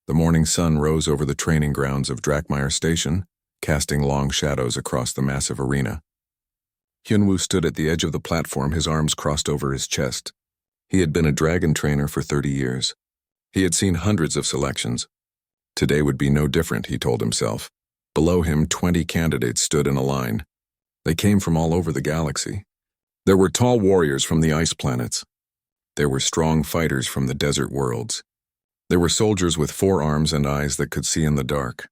The morning sun rose over the training grounds of Drakmeyer Station, casting long shadows across the massive arena. Hyunwoo stood at the edge of the platform, his arms crossed over his chest. He had been a dragon trainer for 30 years. He had seen hundreds of selections. Today would be no different, he told himself. Below him, 20 candidates stood in a line. They came from all over the galaxy. There were tall warriors from the ice planets. There were strong fighters from the desert worlds. There were soldiers with 4 arms and eyes that could see in the dark.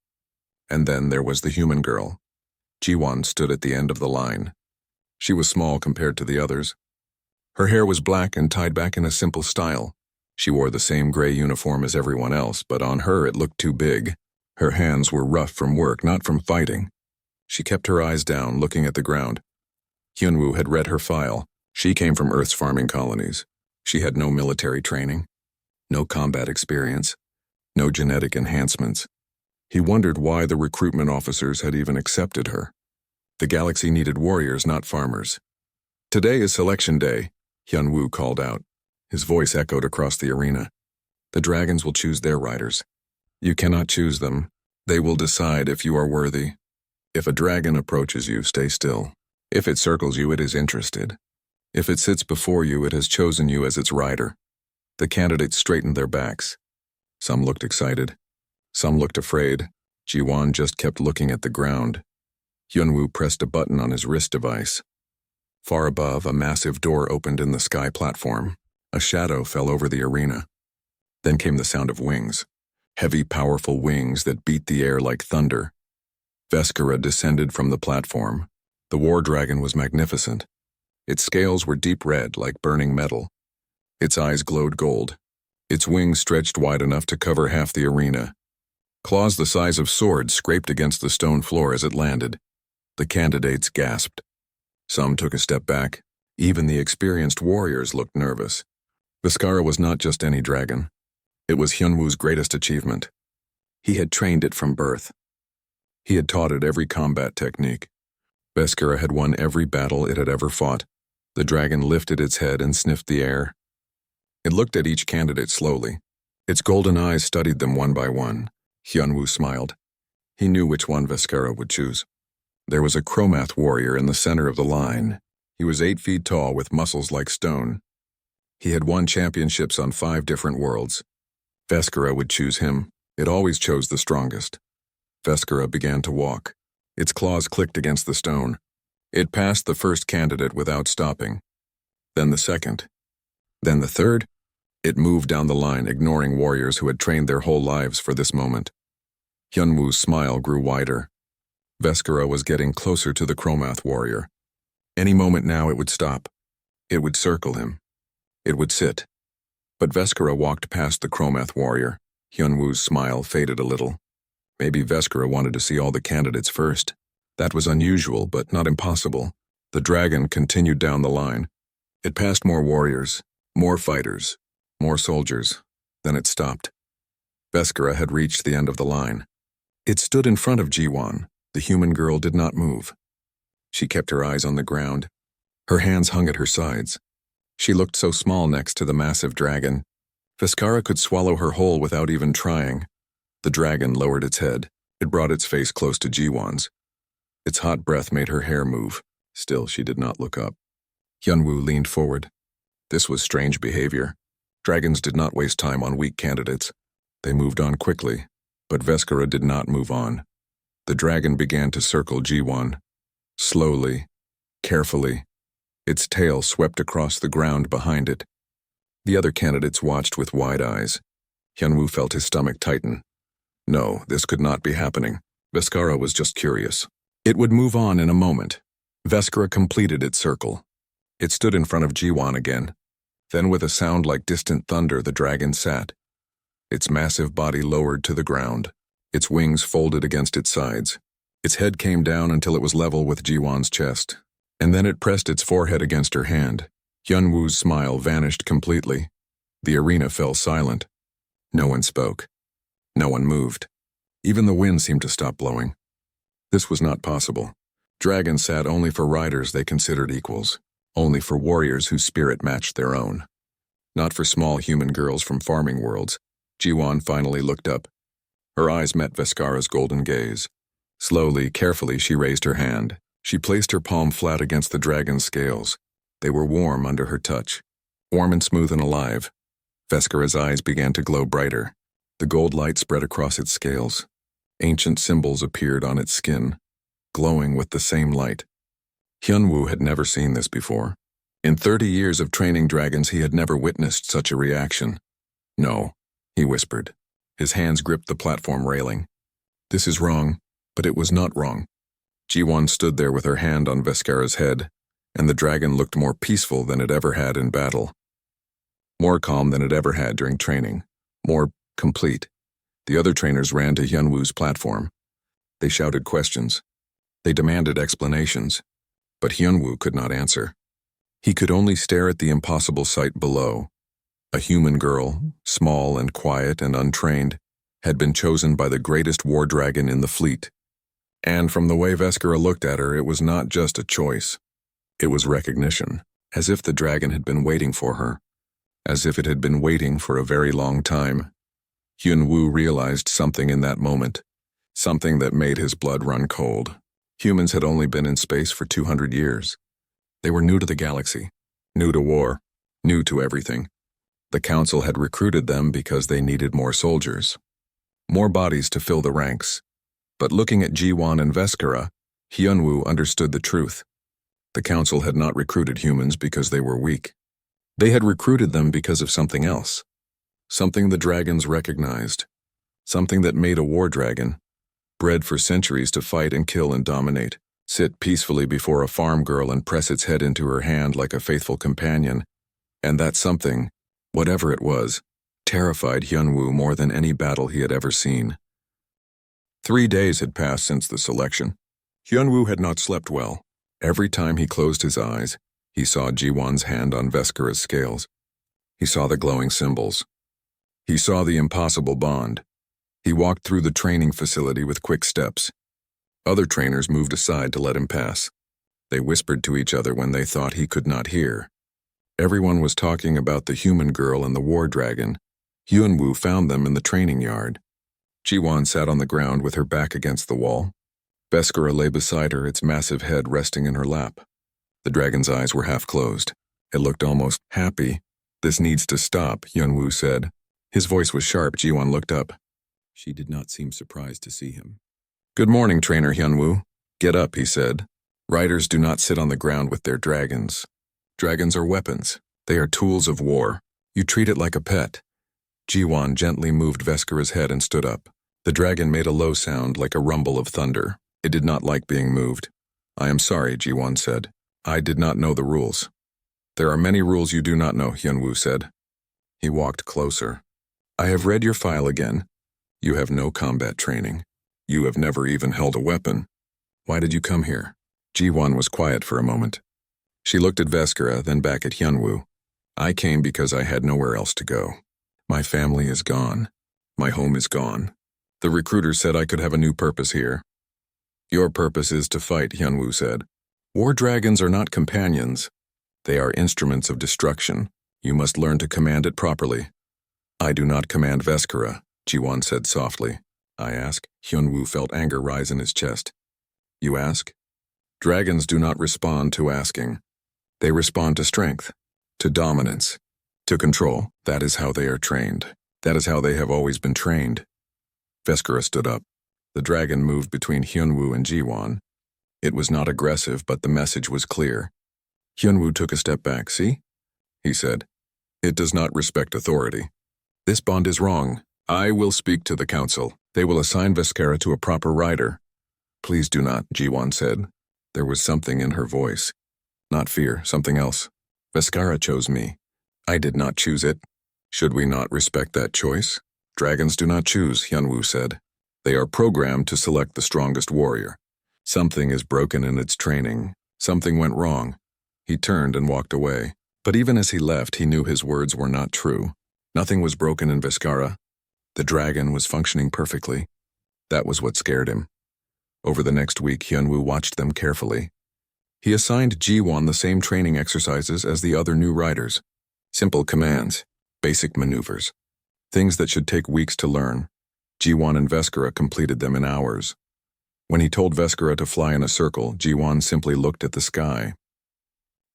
And then there was the human girl. Jiwon stood at the end of the line. She was small compared to the others. Her hair was black and tied back in a simple style. She wore the same gray uniform as everyone else, but on her it looked too big. Her hands were rough from work, not from fighting. She kept her eyes down, looking at the ground. Hyunwoo had read her file. She came from Earth's farming colonies. She had no military training, no combat experience, no genetic enhancements. He wondered why the recruitment officers had even accepted her. The galaxy needed warriors, not farmers. "Today is selection day," Hyunwoo called out. His voice echoed across the arena. "The dragons will choose their riders. You cannot choose them. They will decide if you are worthy. If a dragon approaches you, stay still. If it circles you, it is interested. If it sits before you, it has chosen you as its rider." The candidates straightened their backs. Some looked excited. Some looked afraid. Jiwon just kept looking at the ground. Hyunwoo pressed a button on his wrist device. Far above, a massive door opened in the sky platform. A shadow fell over the arena. Then came the sound of wings. Heavy, powerful wings that beat the air like thunder. Veskara descended from the platform. The war dragon was magnificent. Its scales were deep red, like burning metal. Its eyes glowed gold. Its wings stretched wide enough to cover half the arena. Claws the size of swords scraped against the stone floor as it landed. The candidates gasped. Some took a step back. Even the experienced warriors looked nervous. Veskara was not just any dragon. It was Hyunwoo's greatest achievement. He had trained it from birth. He had taught it every combat technique. Veskara had won every battle it had ever fought. The dragon lifted its head and sniffed the air. It looked at each candidate slowly. Its golden eyes studied them one by one. Hyunwoo smiled. He knew which one Veskara would choose. There was a Chromath warrior in the center of the line. He was 8 feet tall with muscles like stone. He had won championships on 5 different worlds. Veskara would choose him. It always chose the strongest. Veskara began to walk. Its claws clicked against the stone. It passed the first candidate without stopping. Then the second. Then the third. It moved down the line, ignoring warriors who had trained their whole lives for this moment. Hyunwoo's smile grew wider. Veskara was getting closer to the Chromath warrior. Any moment now it would stop. It would circle him. It would sit. But Veskara walked past the Chromath warrior. Hyunwoo's smile faded a little. Maybe Veskara wanted to see all the candidates first. That was unusual, but not impossible. The dragon continued down the line. It passed more warriors, more fighters, more soldiers. Then it stopped. Veskara had reached the end of the line. It stood in front of Jiwon. The human girl did not move. She kept her eyes on the ground. Her hands hung at her sides. She looked so small next to the massive dragon. Veskara could swallow her whole without even trying. The dragon lowered its head. It brought its face close to Jiwon's. Its hot breath made her hair move. Still, she did not look up. Hyunwoo leaned forward. This was strange behavior. Dragons did not waste time on weak candidates. They moved on quickly, but Veskara did not move on. The dragon began to circle Jiwon. Slowly, carefully. Its tail swept across the ground behind it. The other candidates watched with wide eyes. Hyunwoo felt his stomach tighten. No, this could not be happening. Veskara was just curious. It would move on in a moment. Veskara completed its circle. It stood in front of Jiwon again. Then with a sound like distant thunder, the dragon sat. Its massive body lowered to the ground. Its wings folded against its sides. Its head came down until it was level with Jiwon's chest. And then it pressed its forehead against her hand. Hyunwoo's smile vanished completely. The arena fell silent. No one spoke. No one moved. Even the wind seemed to stop blowing. This was not possible. Dragons sat only for riders they considered equals. Only for warriors whose spirit matched their own. Not for small human girls from farming worlds. Jiwon finally looked up. Her eyes met Veskara's golden gaze. Slowly, carefully, she raised her hand. She placed her palm flat against the dragon's scales. They were warm under her touch. Warm and smooth and alive. Veskara's eyes began to glow brighter. The gold light spread across its scales. Ancient symbols appeared on its skin, glowing with the same light. Hyunwoo had never seen this before. In 30 years of training dragons, he had never witnessed such a reaction. "No," he whispered. His hands gripped the platform railing. "This is wrong," but it was not wrong. Ji-won stood there with her hand on Veskara's head, and the dragon looked more peaceful than it ever had in battle. More calm than it ever had during training. More complete. The other trainers ran to Hyunwoo's platform. They shouted questions. They demanded explanations. But Hyunwoo could not answer. He could only stare at the impossible sight below. A human girl, small and quiet and untrained, had been chosen by the greatest war dragon in the fleet. And from the way Veskara looked at her, it was not just a choice. It was recognition, as if the dragon had been waiting for her, as if it had been waiting for a very long time. Hyunwoo realized something in that moment, something that made his blood run cold. Humans had only been in space for 200 years. They were new to the galaxy, new to war, new to everything. The council had recruited them because they needed more soldiers, more bodies to fill the ranks. But looking at Ji-won and Veskara, Hyunwoo understood the truth. The council had not recruited humans because they were weak. They had recruited them because of something else. Something the dragons recognized. Something that made a war dragon, bred for centuries to fight and kill and dominate, sit peacefully before a farm girl and press its head into her hand like a faithful companion. And that something, whatever it was, terrified Hyunwoo more than any battle he had ever seen. 3 days had passed since the selection. Hyunwoo had not slept well. Every time he closed his eyes, he saw Ji-won's hand on Veskara's scales. He saw the glowing symbols. He saw the impossible bond. He walked through the training facility with quick steps. Other trainers moved aside to let him pass. They whispered to each other when they thought he could not hear. Everyone was talking about the human girl and the war dragon. Hyunwoo found them in the training yard. Ji-won sat on the ground with her back against the wall. Veskara lay beside her, its massive head resting in her lap. The dragon's eyes were half closed. It looked almost happy. "This needs to stop," Hyunwoo said. His voice was sharp. Ji-won looked up. She did not seem surprised to see him. "Good morning, Trainer Hyunwoo." "Get up," he said. "Riders do not sit on the ground with their dragons. Dragons are weapons. They are tools of war. You treat it like a pet." Ji-won gently moved Veskara's head and stood up. The dragon made a low sound like a rumble of thunder. It did not like being moved. "I am sorry," Ji-won said. "I did not know the rules." "There are many rules you do not know," Hyunwoo said. He walked closer. "I have read your file again. You have no combat training. You have never even held a weapon. Why did you come here?" Ji-won was quiet for a moment. She looked at Veskara, then back at Hyunwoo. "I came because I had nowhere else to go. My family is gone. My home is gone. The recruiter said I could have a new purpose here." "Your purpose is to fight," Hyunwoo said. "War dragons are not companions. They are instruments of destruction. You must learn to command it properly." "I do not command Veskara," Ji-won said softly. "I ask." Hyunwoo felt anger rise in his chest. "You ask?" Dragons do not respond to asking. They respond to strength, to dominance, to control. That is how they are trained. That is how they have always been trained. Veskara stood up. The dragon moved between Hyunwoo and Ji-won. It was not aggressive, but the message was clear. Hyunwoo took a step back. "See?" he said. "It does not respect authority. This bond is wrong. I will speak to the council. They will assign Veskara to a proper rider." "Please do not," Ji-won said. There was something in her voice. Not fear, something else. "Veskara chose me. I did not choose it. Should we not respect that choice?" "Dragons do not choose," Hyunwoo said. "They are programmed to select the strongest warrior. Something is broken in its training. Something went wrong." He turned and walked away. But even as he left, he knew his words were not true. Nothing was broken in Veskara. The dragon was functioning perfectly. That was what scared him. Over the next week, Hyunwoo watched them carefully. He assigned Ji-won the same training exercises as the other new riders. Simple commands, basic maneuvers. Things that should take weeks to learn. Jiwan and Veskara completed them in hours. When he told Veskara to fly in a circle, Jiwan simply looked at the sky.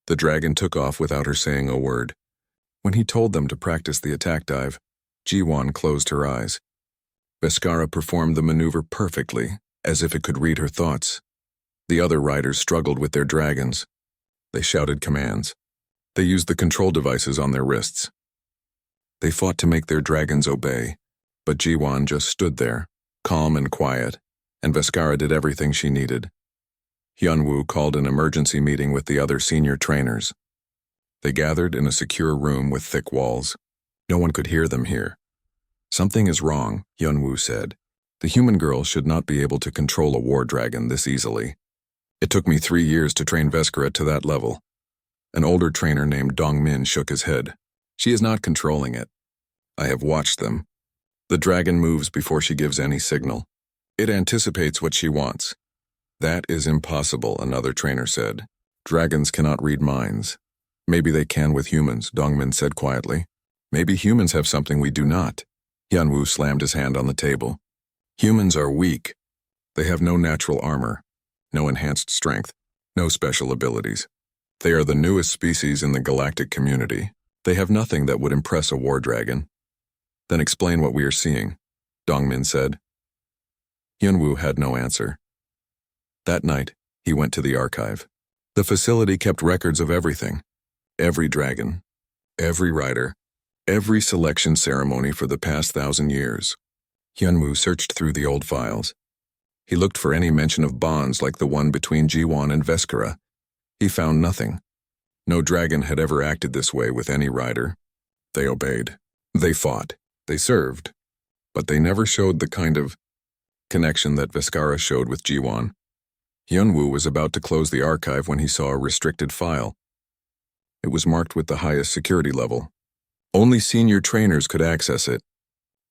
The dragon took off without her saying a word. When he told them to practice the attack dive, Jiwan closed her eyes. Veskara performed the maneuver perfectly, as if it could read her thoughts. The other riders struggled with their dragons. They shouted commands. They used the control devices on their wrists. They fought to make their dragons obey, but Jiwan just stood there, calm and quiet, and Veskara did everything she needed. Hyunwoo called an emergency meeting with the other senior trainers. They gathered in a secure room with thick walls. No one could hear them here. "Something is wrong," Hyunwoo said. "The human girl should not be able to control a war dragon this easily. It took me 3 years to train Veskara to that level." An older trainer named Dongmin shook his head. "She is not controlling it. I have watched them. The dragon moves before she gives any signal. It anticipates what she wants." "That is impossible," another trainer said. "Dragons cannot read minds." "Maybe they can with humans," Dongmin said quietly. "Maybe humans have something we do not." Hyunwoo slammed his hand on the table. "Humans are weak. They have no natural armor, no enhanced strength, no special abilities. They are the newest species in the galactic community. They have nothing that would impress a war dragon." "Then explain what we are seeing," Dongmin said. Hyunwoo had no answer. That night, he went to the archive. The facility kept records of everything. Every dragon, every rider, every selection ceremony for the past 1,000 years. Hyunwoo searched through the old files. He looked for any mention of bonds like the one between Jiwan and Veskara. He found nothing. No dragon had ever acted this way with any rider. They obeyed. They fought. They served. But they never showed the kind of connection that Veskara showed with Jiwan. Hyunwoo was about to close the archive when he saw a restricted file. It was marked with the highest security level. Only senior trainers could access it.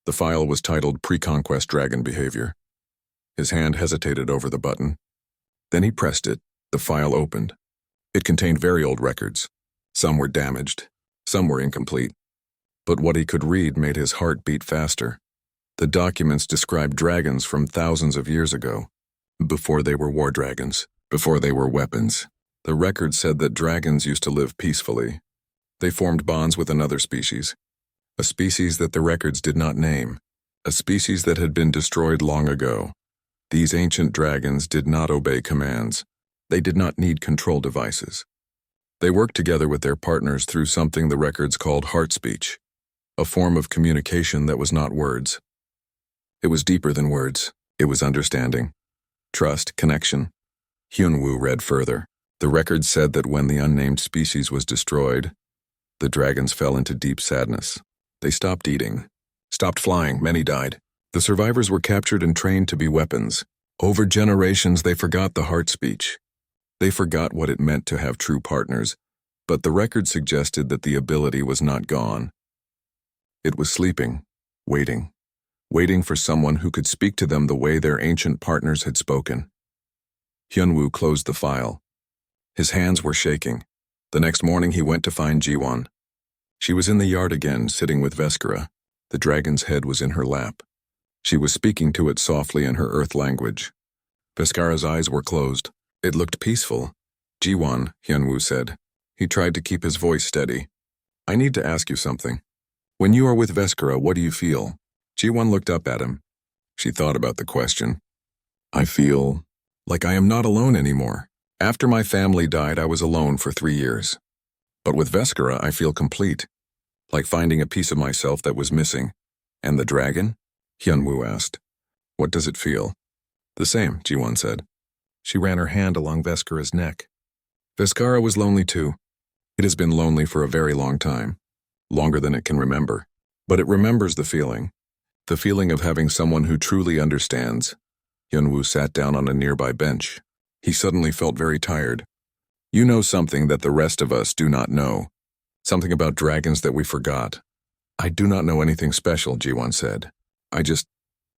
The file was titled Pre-Conquest Dragon Behavior. His hand hesitated over the button. Then he pressed it. The file opened. It contained very old records. Some were damaged. Some were incomplete. But what he could read made his heart beat faster. The documents described dragons from thousands of years ago, before they were war dragons, before they were weapons. The record said that dragons used to live peacefully. They formed bonds with another species, a species that the records did not name, a species that had been destroyed long ago. These ancient dragons did not obey commands. They did not need control devices. They worked together with their partners through something the records called heart speech, a form of communication that was not words. It was deeper than words. It was understanding, trust, connection. Hyunwoo read further. The record said that when the unnamed species was destroyed, the dragons fell into deep sadness. They stopped eating, stopped flying, many died. The survivors were captured and trained to be weapons. Over generations, they forgot the heart speech. They forgot what it meant to have true partners, but the record suggested that the ability was not gone. It was sleeping, waiting for someone who could speak to them the way their ancient partners had spoken. Hyunwoo closed the file. His hands were shaking. The next morning he went to find Jiwan. She was in the yard again, sitting with Veskara. The dragon's head was in her lap. She was speaking to it softly in her earth language. Veskara's eyes were closed. It looked peaceful. "Jiwan," Hyunwoo said. He tried to keep his voice steady. "I need to ask you something. When you are with Veskara, what do you feel?" Jiwan looked up at him. She thought about the question. "I feel like I am not alone anymore. After my family died, I was alone for 3 years. But with Veskara, I feel complete, like finding a piece of myself that was missing." "And the dragon?" Hyunwoo asked. "What does it feel?" "The same," Jiwan said. She ran her hand along Veskara's neck. "Veskara was lonely too. It has been lonely for a very long time, longer than it can remember. But it remembers the feeling of having someone who truly understands." Hyunwoo sat down on a nearby bench. He suddenly felt very tired. "You know something that the rest of us do not know. Something about dragons that we forgot." "I do not know anything special," Jiwan said. "I just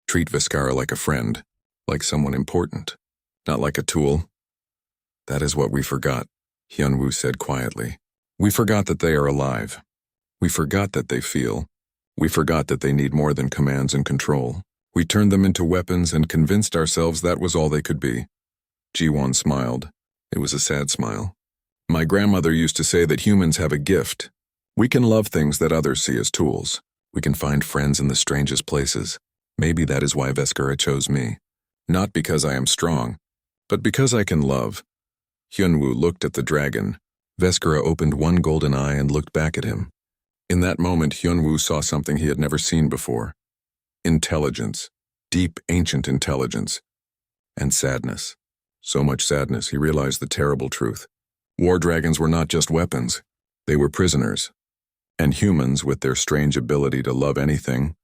treat Veskara like a friend, like someone important, not like a tool." "That is what we forgot," Hyunwoo said quietly. "We forgot that they are alive. We forgot that they feel. We forgot that they need more than commands and control. We turned them into weapons and convinced ourselves that was all they could be. Ji-won smiled. It was a sad smile. My grandmother used to say that humans have a gift. We can love things that others see as tools. We can find friends in the strangest places. Maybe that is why Veskara chose me. Not because I am strong, but because I can love. Hyunwoo looked at the dragon. Veskara opened one golden eye and looked back at him. In that moment, Hyunwoo saw something he had never seen before. Intelligence. Deep, ancient intelligence. And sadness. So much sadness, he realized the terrible truth. War dragons were not just weapons. They were prisoners. And humans, with their strange ability to love anything,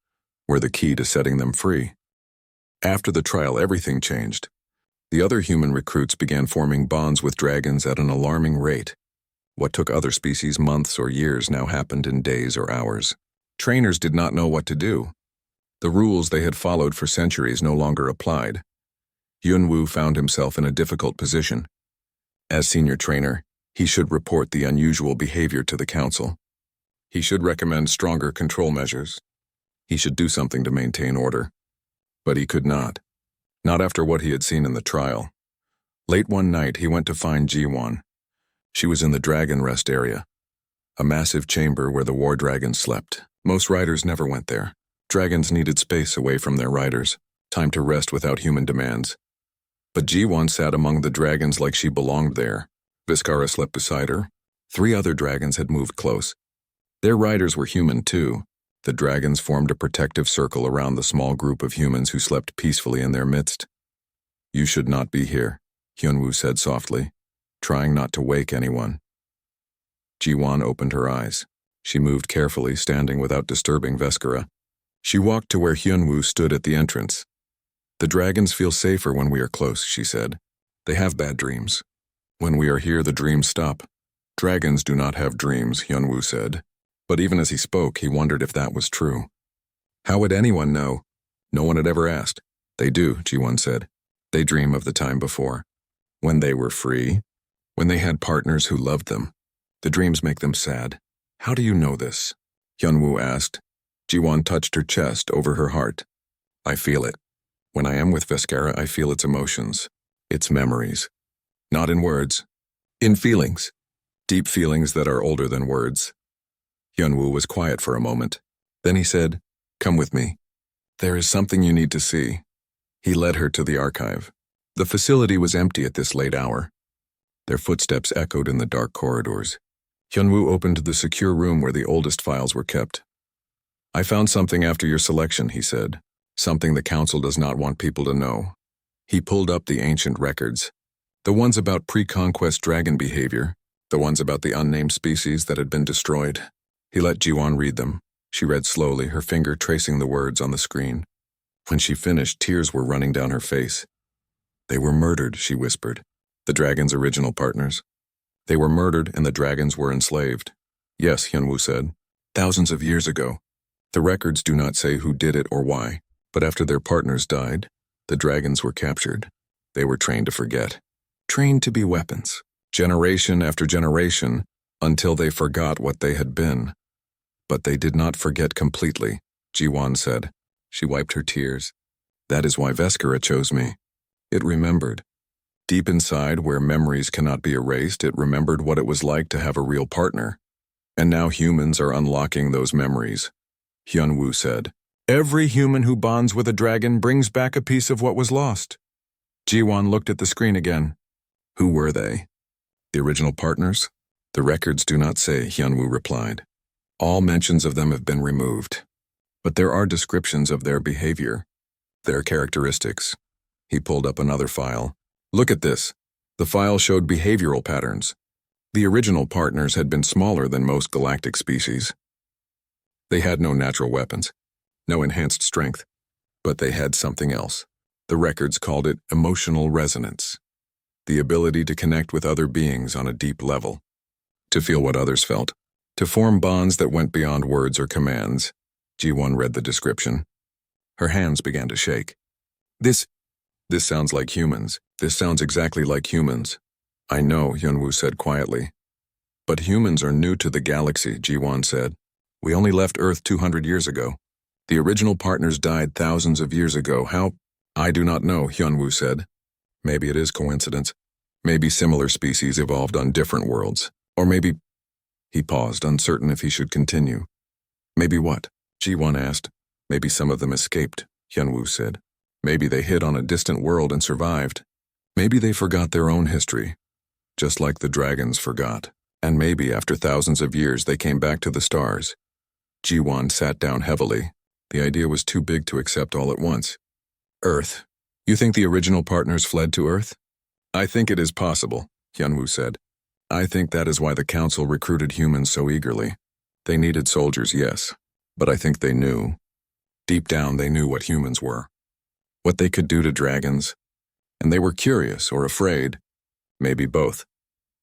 were the key to setting them free. After the trial, everything changed. The other human recruits began forming bonds with dragons at an alarming rate. What took other species months or years now happened in days or hours. Trainers did not know what to do. The rules they had followed for centuries no longer applied. Hyunwoo found himself in a difficult position. As senior trainer, he should report the unusual behavior to the council. He should recommend stronger control measures. He should do something to maintain order. But he could not. Not after what he had seen in the trial. Late one night, he went to find Ji-won. She was in the dragon rest area, a massive chamber where the war dragons slept. Most riders never went there. Dragons needed space away from their riders, time to rest without human demands. But Ji-won sat among the dragons like she belonged there. Veskara slept beside her. 3 other dragons had moved close. Their riders were human too. The dragons formed a protective circle around the small group of humans who slept peacefully in their midst. "You should not be here," Hyunwoo said softly, trying not to wake anyone. Ji-won opened her eyes. She moved carefully, standing without disturbing Veskara. She walked to where Hyunwoo stood at the entrance. "The dragons feel safer when we are close," she said. "They have bad dreams. When we are here, the dreams stop." "Dragons do not have dreams," Hyunwoo said. But even as he spoke, he wondered if that was true. How would anyone know? No one had ever asked. "They do," Ji-won said. "They dream of the time before. When they were free. When they had partners who loved them. The dreams make them sad." "How do you know this?" Hyunwoo asked. Ji-won touched her chest over her heart. "I feel it. When I am with Veskara, I feel its emotions, its memories. Not in words. In feelings. Deep feelings that are older than words." Hyunwoo was quiet for a moment. Then he said, "Come with me. There is something you need to see." He led her to the archive. The facility was empty at this late hour. Their footsteps echoed in the dark corridors. Hyunwoo opened the secure room where the oldest files were kept. "I found something after your selection," he said. "Something the council does not want people to know." He pulled up the ancient records. The ones about pre-conquest dragon behavior. The ones about the unnamed species that had been destroyed. He let Ji-won read them. She read slowly, her finger tracing the words on the screen. When she finished, tears were running down her face. "They were murdered," she whispered. "The dragon's original partners. They were murdered and the dragons were enslaved." "Yes," Hyunwoo said. "Thousands of years ago. The records do not say who did it or why, but after their partners died, the dragons were captured. They were trained to forget. Trained to be weapons. Generation after generation, until they forgot what they had been. But they did not forget completely," Ji-won said. She wiped her tears. "That is why Veskara chose me. It remembered. Deep inside, where memories cannot be erased, it remembered what it was like to have a real partner. And now humans are unlocking those memories," Hyunwoo said. "Every human who bonds with a dragon brings back a piece of what was lost." Ji-won looked at the screen again. "Who were they? The original partners?" "The records do not say," Hyunwoo replied. "All mentions of them have been removed. But there are descriptions of their behavior, their characteristics." He pulled up another file. "Look at this." The file showed behavioral patterns. The original partners had been smaller than most galactic species. They had no natural weapons, no enhanced strength, but they had something else. The records called it emotional resonance, the ability to connect with other beings on a deep level, to feel what others felt, to form bonds that went beyond words or commands. Ji-won read the description. Her hands began to shake. This sounds like humans. This sounds exactly like humans." "I know," Hyunwoo said quietly. "But humans are new to the galaxy," Ji-won said. "We only left Earth 200 years ago. The original partners died thousands of years ago. How? I do not know, Hyunwoo said. Maybe it is coincidence. Maybe similar species evolved on different worlds. Or maybe... He paused, uncertain if he should continue. Maybe what? Ji-won asked. Maybe some of them escaped, Hyunwoo said. Maybe they hid on a distant world and survived. Maybe they forgot their own history, just like the dragons forgot. And maybe after thousands of years they came back to the stars. Ji-won sat down heavily. The idea was too big to accept all at once. Earth. You think the original partners fled to Earth? I think it is possible, Hyunwoo said. I think that is why the Council recruited humans so eagerly. They needed soldiers, yes, but I think they knew. Deep down they knew what humans were. What they could do to dragons. And they were curious or afraid. Maybe both.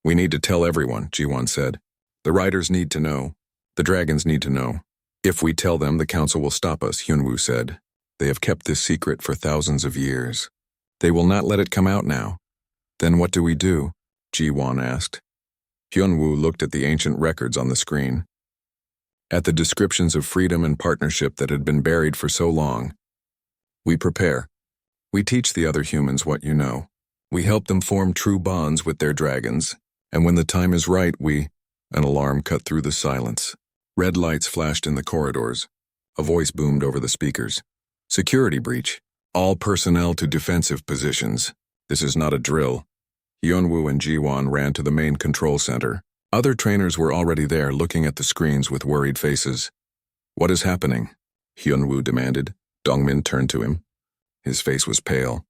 We need to tell everyone, Ji-won said. The writers need to know. The dragons need to know. If we tell them, the Council will stop us, Hyunwoo said. They have kept this secret for thousands of years. They will not let it come out now. Then what do we do? Ji-won asked. Hyunwoo looked at the ancient records on the screen. At the descriptions of freedom and partnership that had been buried for so long. We prepare. We teach the other humans what you know. We help them form true bonds with their dragons. And when the time is right, we... An alarm cut through the silence. Red lights flashed in the corridors. A voice boomed over the speakers. Security breach. All personnel to defensive positions. This is not a drill. Hyunwoo and Ji-won ran to the main control center. Other trainers were already there looking at the screens with worried faces. What is happening? Hyunwoo demanded. Dongmin turned to him. His face was pale.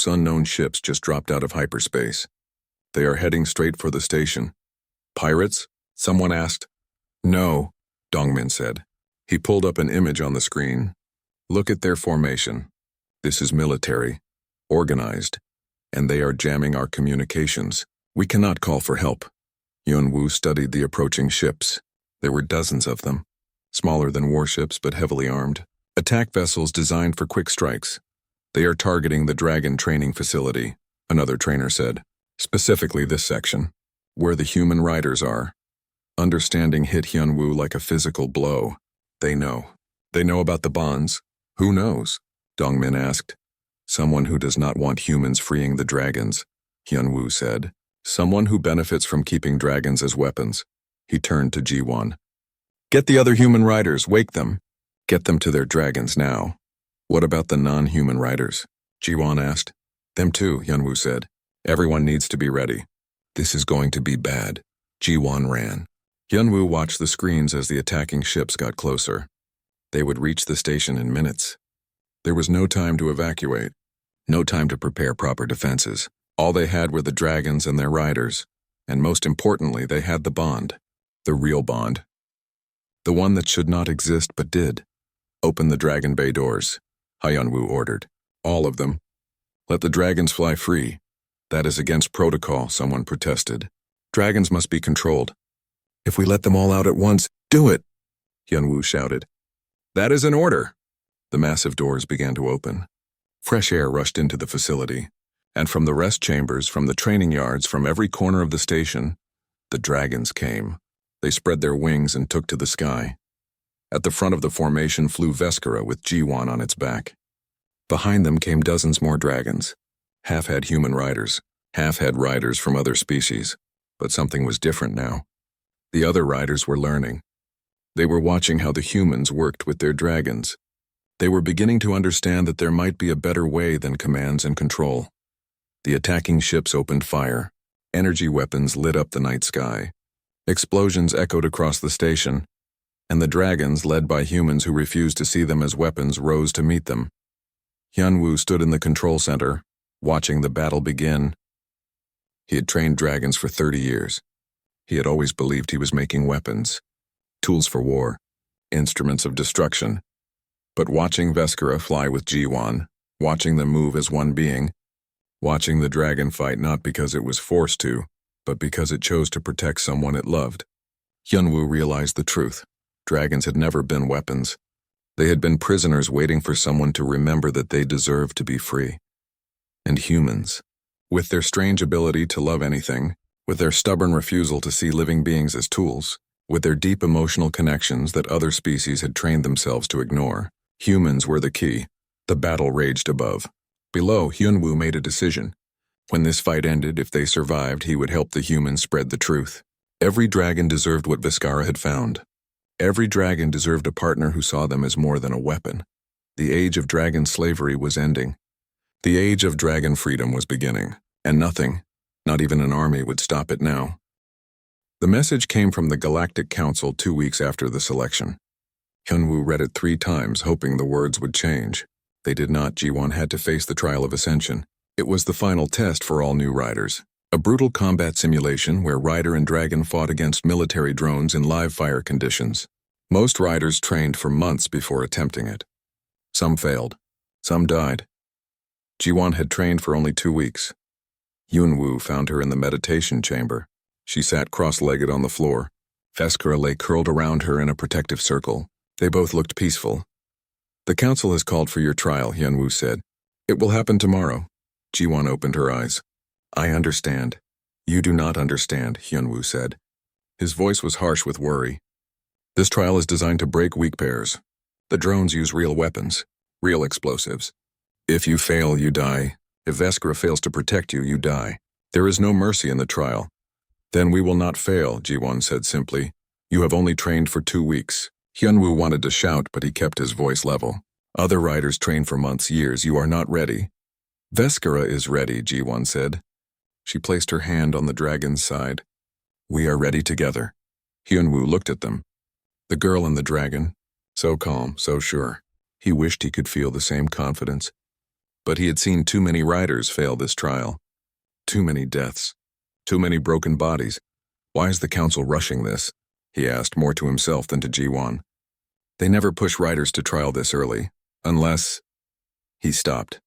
Unknown ships just dropped out of hyperspace. They are heading straight for the station. Pirates? Someone asked. No, Dongmin said. He pulled up an image on the screen. Look at their formation. This is military, organized, and they are jamming our communications. We cannot call for help. Hyunwoo studied the approaching ships. There were dozens of them, smaller than warships but heavily armed. Attack vessels designed for quick strikes. They are targeting the Dragon training facility, another trainer said. Specifically this section, where the human riders are. Understanding hit Hyunwoo like a physical blow. They know. They know about the bonds. Who knows? Dongmin asked. Someone who does not want humans freeing the dragons, Hyunwoo said. Someone who benefits from keeping dragons as weapons. He turned to Ji-won. Get the other human riders, wake them. Get them to their dragons now. What about the non-human riders? Ji-won asked. Them too, Hyunwoo said. Everyone needs to be ready. This is going to be bad. Ji-won ran. Hyunwoo watched the screens as the attacking ships got closer. They would reach the station in minutes. There was no time to evacuate, no time to prepare proper defenses. All they had were the dragons and their riders, and most importantly, they had the bond, the real bond. The one that should not exist but did. Open the Dragon Bay doors, Hyunwoo ordered. All of them. Let the dragons fly free. That is against protocol, someone protested. Dragons must be controlled. If we let them all out at once, do it, Hyunwoo shouted. That is an order. The massive doors began to open. Fresh air rushed into the facility, and from the rest chambers, from the training yards, from every corner of the station, the dragons came. They spread their wings and took to the sky. At the front of the formation flew Veskara with Ji-won on its back. Behind them came dozens more dragons. Half had human riders, half had riders from other species. But something was different now. The other riders were learning. They were watching how the humans worked with their dragons. They were beginning to understand that there might be a better way than commands and control. The attacking ships opened fire. Energy weapons lit up the night sky. Explosions echoed across the station, and the dragons, led by humans who refused to see them as weapons, rose to meet them. Hyunwoo stood in the control center, watching the battle begin. He had trained dragons for 30 years. He had always believed he was making weapons, tools for war, instruments of destruction. But watching Veskara fly with Ji-won, watching them move as one being, watching the dragon fight not because it was forced to, but because it chose to protect someone it loved, Hyunwoo realized the truth. Dragons had never been weapons. They had been prisoners waiting for someone to remember that they deserved to be free. And humans, with their strange ability to love anything, with their stubborn refusal to see living beings as tools, With their deep emotional connections that other species had trained themselves to ignore, humans were the key. The battle raged above. Below, Hyunwoo made a decision. When this fight ended, if they survived, he would help the humans spread the truth. Every dragon deserved what Viscara had found. Every dragon deserved a partner who saw them as more than a weapon. The age of dragon slavery was ending. The age of dragon freedom was beginning, and nothing, not even an army, would stop it now. The message came from the Galactic Council 2 weeks after the selection. Hyunwoo read it 3 times, hoping the words would change. They did not. Ji-won had to face the trial of ascension. It was the final test for all new riders. A brutal combat simulation where rider and dragon fought against military drones in live fire conditions. Most riders trained for months before attempting it. Some failed. Some died. Ji-won had trained for only 2 weeks. Hyunwoo found her in the meditation chamber. She sat cross-legged on the floor. Viscara lay curled around her in a protective circle. They both looked peaceful. "The council has called for your trial," Hyunwoo said. "It will happen tomorrow." Ji-won opened her eyes. "I understand." "You do not understand," Hyunwoo said. His voice was harsh with worry. "This trial is designed to break weak pairs. The drones use real weapons, real explosives. If you fail, you die. If Viscara fails to protect you, you die. There is no mercy in the trial." "Then we will not fail," Ji-won said simply. "You have only trained for 2 weeks." Hyunwoo wanted to shout, but he kept his voice level. "Other riders train for months, years. You are not ready." "Viscara is ready," Ji-won said. She placed her hand on the dragon's side. "We are ready together." Hyunwoo looked at them. The girl and the dragon, so calm, so sure. He wished he could feel the same confidence. But he had seen too many riders fail this trial. Too many deaths. Too many broken bodies. "Why is the council rushing this?" he asked, more to himself than to Ji-won. "They never push riders to trial this early. Unless—" He stopped.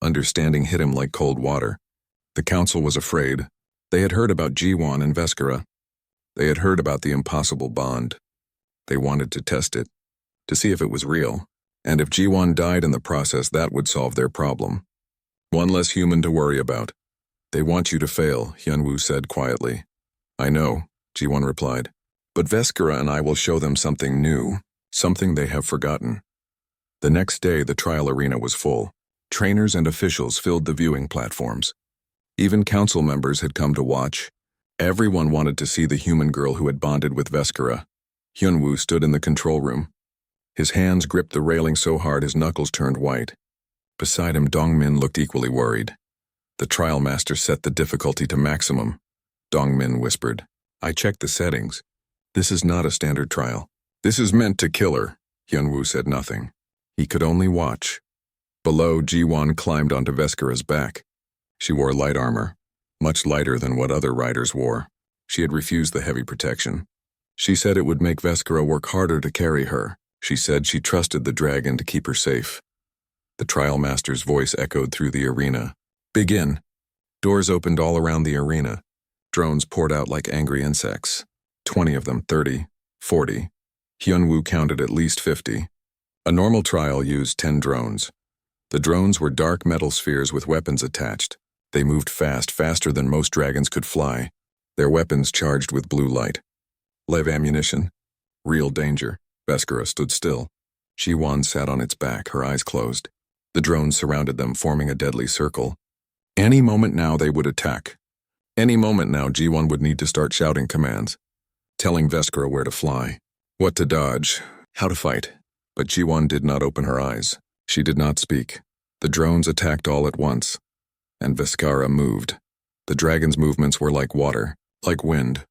Understanding hit him like cold water. The council was afraid. They had heard about Ji-won and Viscara. They had heard about the impossible bond. They wanted to test it, to see if it was real. And if Ji-won died in the process, that would solve their problem. One less human to worry about. "They want you to fail," Hyunwoo said quietly. "I know," Ji-won replied. "But Viscara and I will show them something new, something they have forgotten." The next day, the trial arena was full. Trainers and officials filled the viewing platforms. Even council members had come to watch. Everyone wanted to see the human girl who had bonded with Viscara. Hyunwoo stood in the control room. His hands gripped the railing so hard his knuckles turned white. Beside him, Dongmin looked equally worried. The trial master set the difficulty to maximum. Dongmin whispered, "I checked the settings. This is not a standard trial. This is meant to kill her." Hyunwoo said nothing. He could only watch. Below, Ji-won climbed onto Viscara's back. She wore light armor, much lighter than what other riders wore. She had refused the heavy protection. She said it would make Viscara work harder to carry her. She said she trusted the dragon to keep her safe. The trial master's voice echoed through the arena. "Begin." Doors opened all around the arena. Drones poured out like angry insects. 20 of them, 30, 40. Hyunwoo counted at least 50. A normal trial used 10 drones. The drones were dark metal spheres with weapons attached. They moved fast, faster than most dragons could fly. Their weapons charged with blue light. Live ammunition. Real danger. Viscara stood still. Ji-won sat on its back, her eyes closed. The drones surrounded them, forming a deadly circle. Any moment now they would attack. Any moment now Ji-won would need to start shouting commands, telling Viscara where to fly, what to dodge, how to fight. But Ji-won did not open her eyes. She did not speak. The drones attacked all at once, and Viscara moved. The dragon's movements were like water, like wind,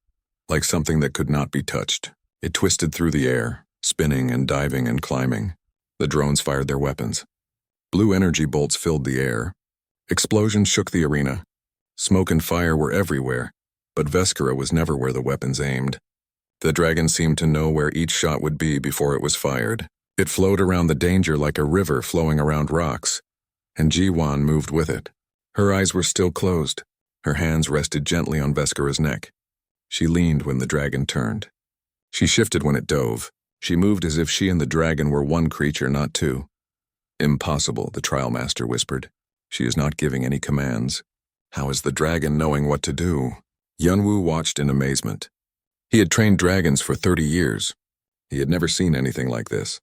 like something that could not be touched. It twisted through the air, spinning and diving and climbing. The drones fired their weapons. Blue energy bolts filled the air. Explosions shook the arena. Smoke and fire were everywhere, but Viscara was never where the weapons aimed. The dragon seemed to know where each shot would be before it was fired. It flowed around the danger like a river flowing around rocks, and Ji-won moved with it. Her eyes were still closed. Her hands rested gently on Viscara's neck. She leaned when the dragon turned. She shifted when it dove. She moved as if she and the dragon were one creature, not two. "Impossible," the trial master whispered. "She is not giving any commands. How is the dragon knowing what to do?" Hyunwoo watched in amazement. He had trained dragons for 30 years. He had never seen anything like this.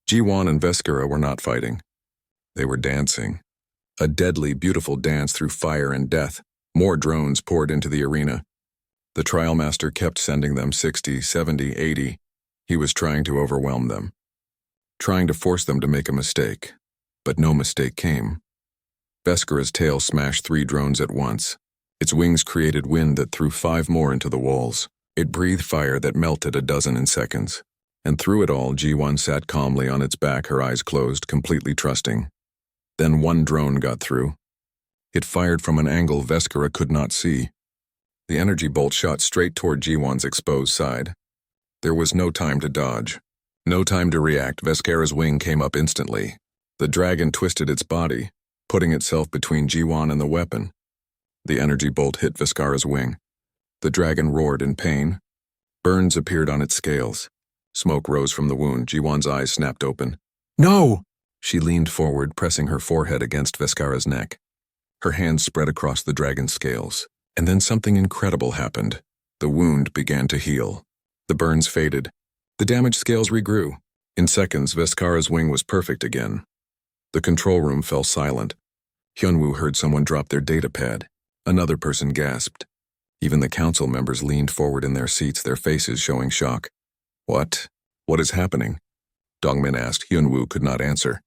Jiwan and Veskara were not fighting. They were dancing. A deadly, beautiful dance through fire and death. More drones poured into the arena. The trial master kept sending them 60, 70, 80. He was trying to overwhelm them, trying to force them to make a mistake. But no mistake came. Veskara's tail smashed 3 drones at once. Its wings created wind that threw 5 more into the walls. It breathed fire that melted a dozen in seconds. And through it all, G1 sat calmly on its back, her eyes closed, completely trusting. Then one drone got through. It fired from an angle Veskara could not see. The energy bolt shot straight toward G1's exposed side. There was no time to dodge. No time to react. Veskara's wing came up instantly. The dragon twisted its body, putting itself between G1 and the weapon. The energy bolt hit Veskara's wing. The dragon roared in pain. Burns appeared on its scales. Smoke rose from the wound. G1's eyes snapped open. "No!" She leaned forward, pressing her forehead against Veskara's neck. Her hands spread across the dragon's scales. And then something incredible happened. The wound began to heal. The burns faded. The damaged scales regrew. In seconds, Veskara's wing was perfect again. The control room fell silent. Hyunwoo heard someone drop their data pad. Another person gasped. Even the council members leaned forward in their seats, their faces showing shock. What? What is happening? Dongmin asked. Hyunwoo could not answer.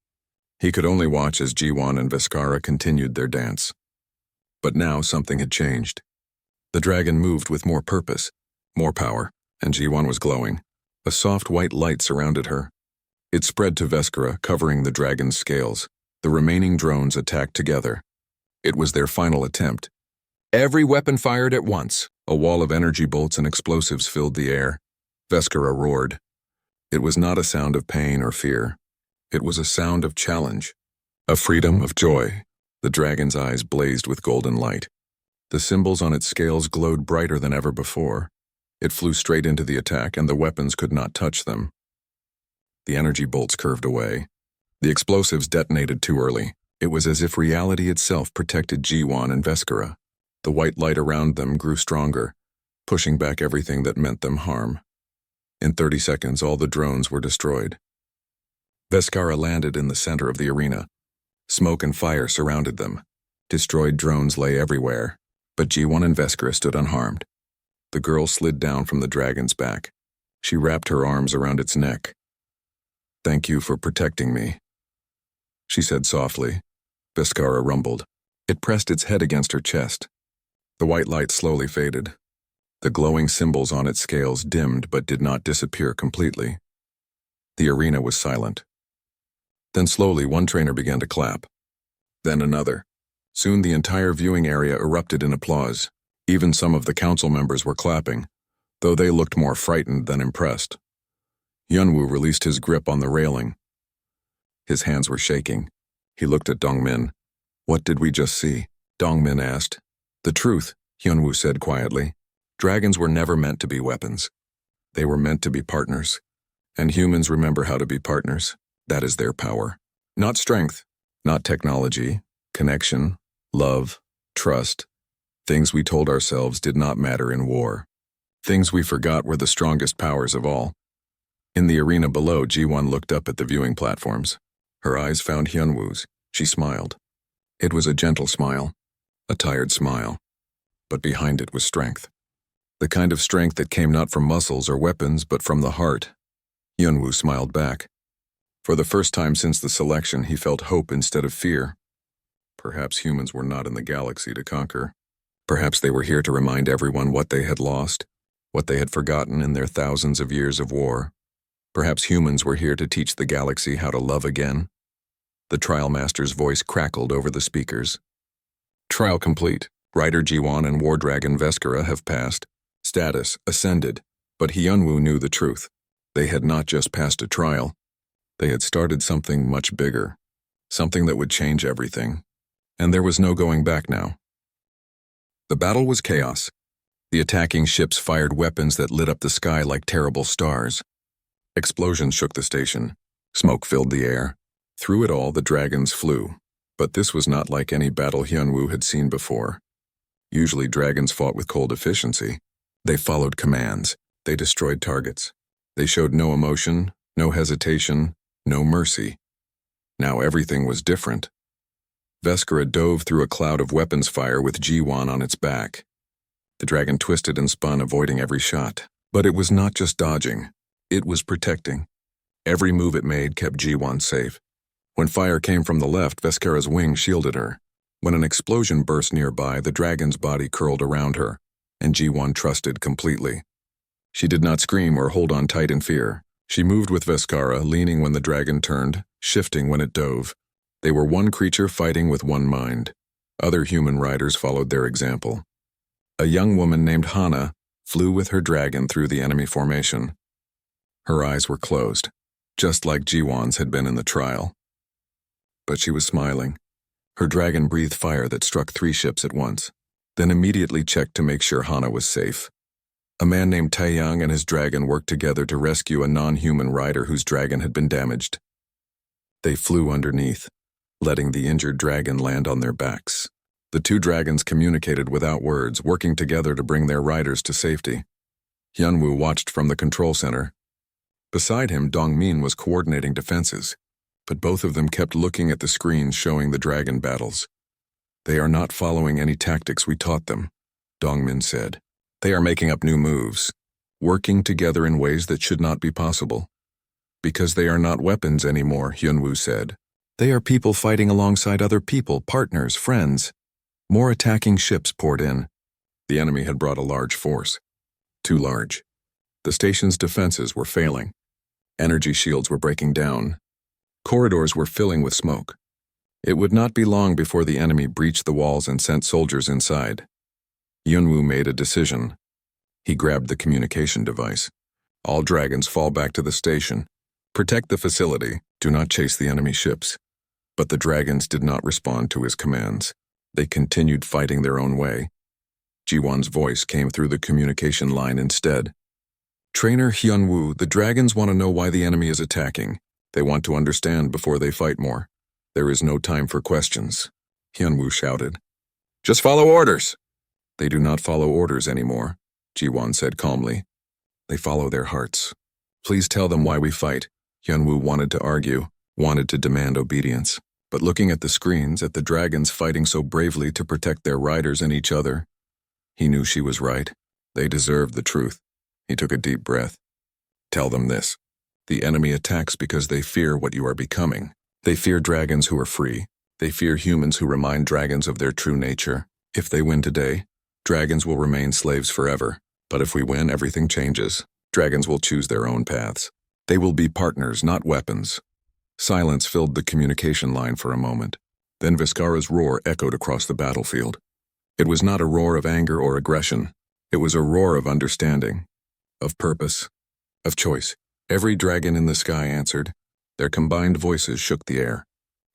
He could only watch as Jiwan and Veskara continued their dance. But now something had changed. The dragon moved with more purpose, more power, and Jiwan was glowing. A soft white light surrounded her. It spread to Veskara, covering the dragon's scales. The remaining drones attacked together. It was their final attempt. Every weapon fired at once. A wall of energy bolts and explosives filled the air. Veskara roared. It was not a sound of pain or fear. It was a sound of challenge, of freedom, of joy. The dragon's eyes blazed with golden light. The symbols on its scales glowed brighter than ever before. It flew straight into the attack, and the weapons could not touch them. The energy bolts curved away. The explosives detonated too early. It was as if reality itself protected Jiwan and Veskara. The white light around them grew stronger, pushing back everything that meant them harm. In 30 seconds, all the drones were destroyed. Veskara landed in the center of the arena. Smoke and fire surrounded them. Destroyed drones lay everywhere, but G1 and Veskara stood unharmed. The girl slid down from the dragon's back. She wrapped her arms around its neck. "Thank you for protecting me," she said softly. Veskara rumbled. It pressed its head against her chest. The white light slowly faded. The glowing symbols on its scales dimmed but did not disappear completely. The arena was silent. Then slowly one trainer began to clap. Then another. Soon the entire viewing area erupted in applause. Even some of the council members were clapping, though they looked more frightened than impressed. Hyunwoo released his grip on the railing. His hands were shaking. He looked at Dongmin. "What did we just see?" Dongmin asked. "The truth," Hyunwoo said quietly. "Dragons were never meant to be weapons. They were meant to be partners. And humans remember how to be partners. That is their power. Not strength, not technology, connection, love, trust. Things we told ourselves did not matter in war. Things we forgot were the strongest powers of all." In the arena below, Ji-won looked up at the viewing platforms. Her eyes found Hyunwoo's. She smiled. It was a gentle smile, a tired smile, but behind it was strength. The kind of strength that came not from muscles or weapons, but from the heart. Hyunwoo smiled back. For the first time since the selection, he felt hope instead of fear. Perhaps humans were not in the galaxy to conquer. Perhaps they were here to remind everyone what they had lost, what they had forgotten in their thousands of years of war. Perhaps humans were here to teach the galaxy how to love again. The trial master's voice crackled over the speakers. Trial complete. Rider Ji-won and War Dragon Veskara have passed. Status ascended. But Hyunwoo knew the truth. They had not just passed a trial. They had started something much bigger. Something that would change everything. And there was no going back now. The battle was chaos. The attacking ships fired weapons that lit up the sky like terrible stars. Explosions shook the station. Smoke filled the air. Through it all, the dragons flew. But this was not like any battle Hyunwoo had seen before. Usually dragons fought with cold efficiency. They followed commands. They destroyed targets. They showed no emotion, no hesitation, no mercy. Now everything was different. Veskara dove through a cloud of weapons fire with G1 on its back. The dragon twisted and spun, avoiding every shot. But it was not just dodging. It was protecting. Every move it made kept G1 safe. When fire came from the left, Veskara's wing shielded her. When an explosion burst nearby, the dragon's body curled around her, and G1 trusted completely. She did not scream or hold on tight in fear. She moved with Veskara, leaning when the dragon turned, shifting when it dove. They were one creature fighting with one mind. Other human riders followed their example. A young woman named Hana flew with her dragon through the enemy formation. Her eyes were closed, just like G1's had been in the trial. But she was smiling. Her dragon breathed fire that struck 3 ships at once, then immediately checked to make sure Hana was safe. A man named Taeyang and his dragon worked together to rescue a non-human rider whose dragon had been damaged. They flew underneath, letting the injured dragon land on their backs. The 2 dragons communicated without words, working together to bring their riders to safety. Hyunwoo watched from the control center. Beside him, Dongmin was coordinating defenses, but both of them kept looking at the screens showing the dragon battles. "They are not following any tactics we taught them," Dongmin said. "They are making up new moves, working together in ways that should not be possible. Because they are not weapons anymore," Hyunwoo said. "They are people fighting alongside other people, partners, friends." More attacking ships poured in. The enemy had brought a large force. Too large. The station's defenses were failing. Energy shields were breaking down. Corridors were filling with smoke. It would not be long before the enemy breached the walls and sent soldiers inside. Hyunwoo made a decision. He grabbed the communication device. "All dragons fall back to the station. Protect the facility. Do not chase the enemy ships." But the dragons did not respond to his commands. They continued fighting their own way. Ji-won's voice came through the communication line instead. "Trainer Hyunwoo, the dragons want to know why the enemy is attacking. They want to understand before they fight more. There is no time for questions," Hyunwoo shouted. "Just follow orders." "They do not follow orders anymore," Ji-won said calmly. "They follow their hearts. Please tell them why we fight." Hyunwoo wanted to argue, wanted to demand obedience. But looking at the screens, at the dragons fighting so bravely to protect their riders and each other, he knew she was right. They deserved the truth. He took a deep breath. "Tell them this. The enemy attacks because they fear what you are becoming. They fear dragons who are free. They fear humans who remind dragons of their true nature. If they win today, dragons will remain slaves forever. But if we win, everything changes. Dragons will choose their own paths. They will be partners, not weapons." Silence filled the communication line for a moment. Then Veskara's roar echoed across the battlefield. It was not a roar of anger or aggression. It was a roar of understanding, of purpose, of choice. Every dragon in the sky answered. Their combined voices shook the air,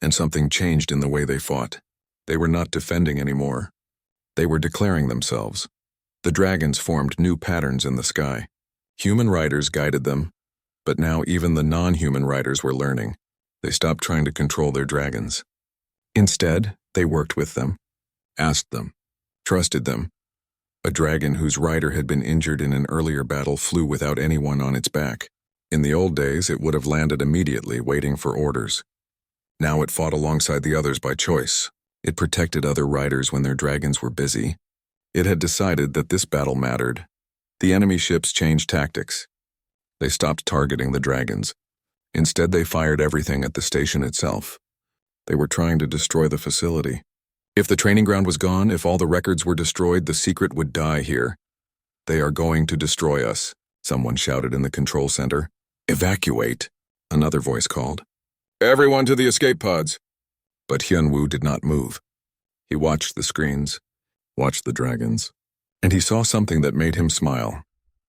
and something changed in the way they fought. They were not defending anymore. They were declaring themselves. The dragons formed new patterns in the sky. Human riders guided them, but now even the non-human riders were learning. They stopped trying to control their dragons. Instead, they worked with them, asked them, trusted them. A dragon whose rider had been injured in an earlier battle flew without anyone on its back. In the old days, it would have landed immediately, waiting for orders. Now it fought alongside the others by choice. It protected other riders when their dragons were busy. It had decided that this battle mattered. The enemy ships changed tactics. They stopped targeting the dragons. Instead, they fired everything at the station itself. They were trying to destroy the facility. If the training ground was gone, if all the records were destroyed, the secret would die here. "They are going to destroy us," someone shouted in the control center. "Evacuate," another voice called. "Everyone to the escape pods." But Hyunwoo did not move. He watched the screens, watched the dragons, and he saw something that made him smile.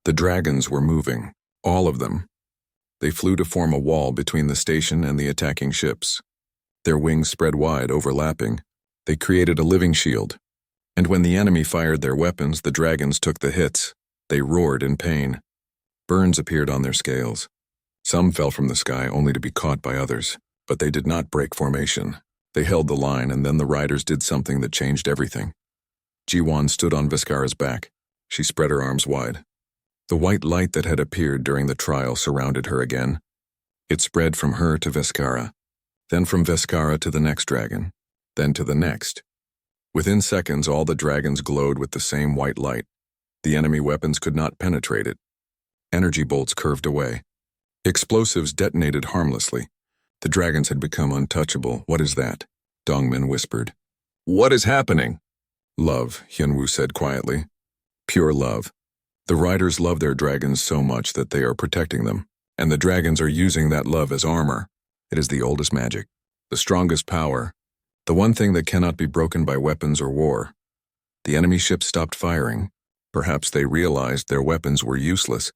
The dragons were moving, all of them. They flew to form a wall between the station and the attacking ships. Their wings spread wide, overlapping. They created a living shield. And when the enemy fired their weapons, the dragons took the hits. They roared in pain. Burns appeared on their scales. Some fell from the sky only to be caught by others. But they did not break formation. They held the line, and then the riders did something that changed everything. Ji-won stood on Veskara's back. She spread her arms wide. The white light that had appeared during the trial surrounded her again. It spread from her to Veskara, then from Veskara to the next dragon, then to the next. Within seconds, all the dragons glowed with the same white light. The enemy weapons could not penetrate it. Energy bolts curved away. Explosives detonated harmlessly. The dragons had become untouchable. "What is that?" Dongmin whispered. "What is happening?" "Love," Hyunwoo said quietly. "Pure love. The riders love their dragons so much that they are protecting them, and the dragons are using that love as armor. It is the oldest magic, the strongest power, the one thing that cannot be broken by weapons or war." The enemy ships stopped firing. Perhaps they realized their weapons were useless.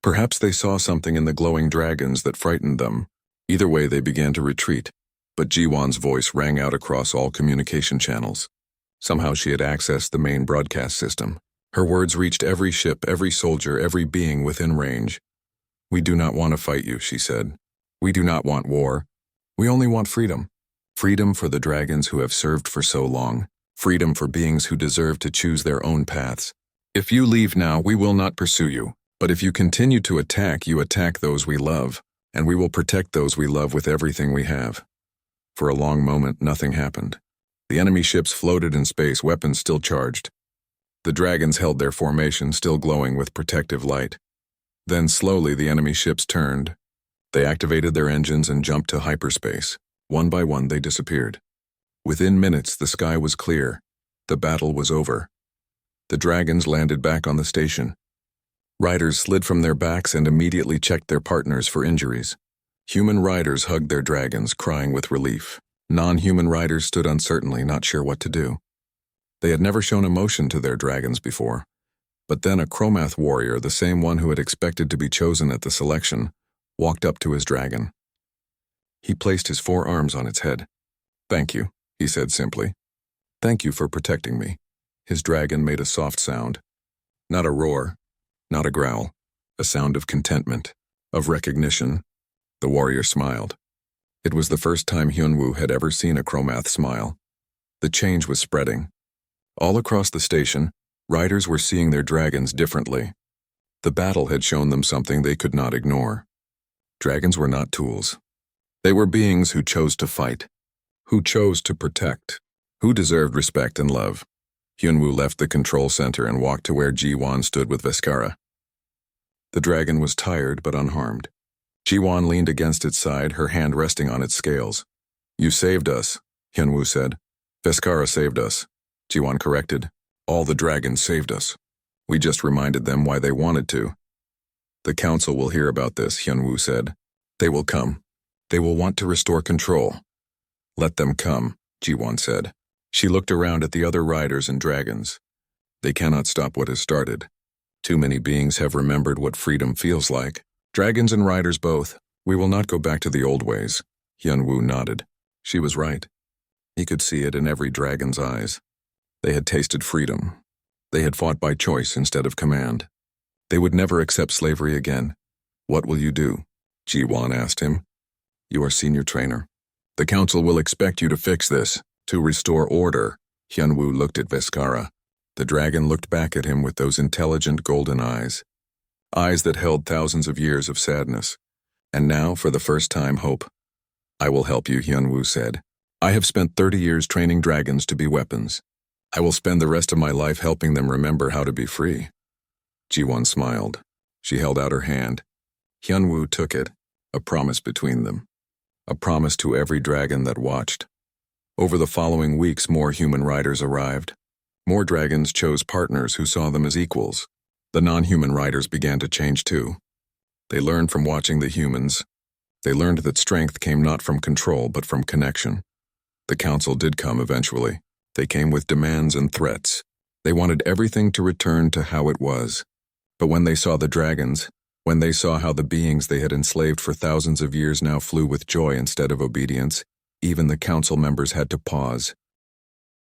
Perhaps they saw something in the glowing dragons that frightened them. Either way, they began to retreat, but Jiwon's voice rang out across all communication channels. Somehow she had accessed the main broadcast system. Her words reached every ship, every soldier, every being within range. "We do not want to fight you," she said. "We do not want war. We only want freedom. Freedom for the dragons who have served for so long. Freedom for beings who deserve to choose their own paths. If you leave now, we will not pursue you. But if you continue to attack, you attack those we love, and we will protect those we love with everything we have." For a long moment, nothing happened. The enemy ships floated in space, weapons still charged. The dragons held their formation, still glowing with protective light. Then slowly the enemy ships turned. They activated their engines and jumped to hyperspace. One by one they disappeared. Within minutes the sky was clear. The battle was over. The dragons landed back on the station. Riders slid from their backs and immediately checked their partners for injuries. Human riders hugged their dragons, crying with relief. Non-human riders stood uncertainly, not sure what to do. They had never shown emotion to their dragons before. But then a Chromath warrior, the same one who had expected to be chosen at the selection, walked up to his dragon. He placed his 4 arms on its head. "Thank you," he said simply. "Thank you for protecting me." His dragon made a soft sound. Not a roar, not a growl, a sound of contentment, of recognition. The warrior smiled. It was the first time Hyunwoo had ever seen a Chromath smile. The change was spreading. All across the station, riders were seeing their dragons differently. The battle had shown them something they could not ignore. Dragons were not tools. They were beings who chose to fight, who chose to protect, who deserved respect and love. Hyunwoo left the control center and walked to where Jiwon stood with Veskara. The dragon was tired but unharmed. Jiwon leaned against its side, her hand resting on its scales. "You saved us," Hyunwoo said. "Veskara saved us," Jiwon corrected. "All the dragons saved us. We just reminded them why they wanted to." "The council will hear about this," Hyunwoo said. "They will come. They will want to restore control." "Let them come," Jiwon said. She looked around at the other riders and dragons. They cannot stop what has started. Too many beings have remembered what freedom feels like. Dragons and riders both. We will not go back to the old ways. Hyunwoo nodded. She was right. He could see it in every dragon's eyes. They had tasted freedom. They had fought by choice instead of command. They would never accept slavery again. "What will you do?" Jiwon asked him. "You are senior trainer. The council will expect you to fix this, to restore order." Hyunwoo looked at Veskara. The dragon looked back at him with those intelligent golden eyes. Eyes that held thousands of years of sadness. And now, for the first time, hope. "I will help you," Hyunwoo said. "I have spent 30 years training dragons to be weapons. I will spend the rest of my life helping them remember how to be free." Jiwon smiled. She held out her hand. Hyunwoo took it, a promise between them. A promise to every dragon that watched. Over the following weeks, more human riders arrived. More dragons chose partners who saw them as equals. The non-human riders began to change too. They learned from watching the humans. They learned that strength came not from control but from connection. The council did come eventually. They came with demands and threats. They wanted everything to return to how it was. But when they saw the dragons, when they saw how the beings they had enslaved for thousands of years now flew with joy instead of obedience, even the council members had to pause.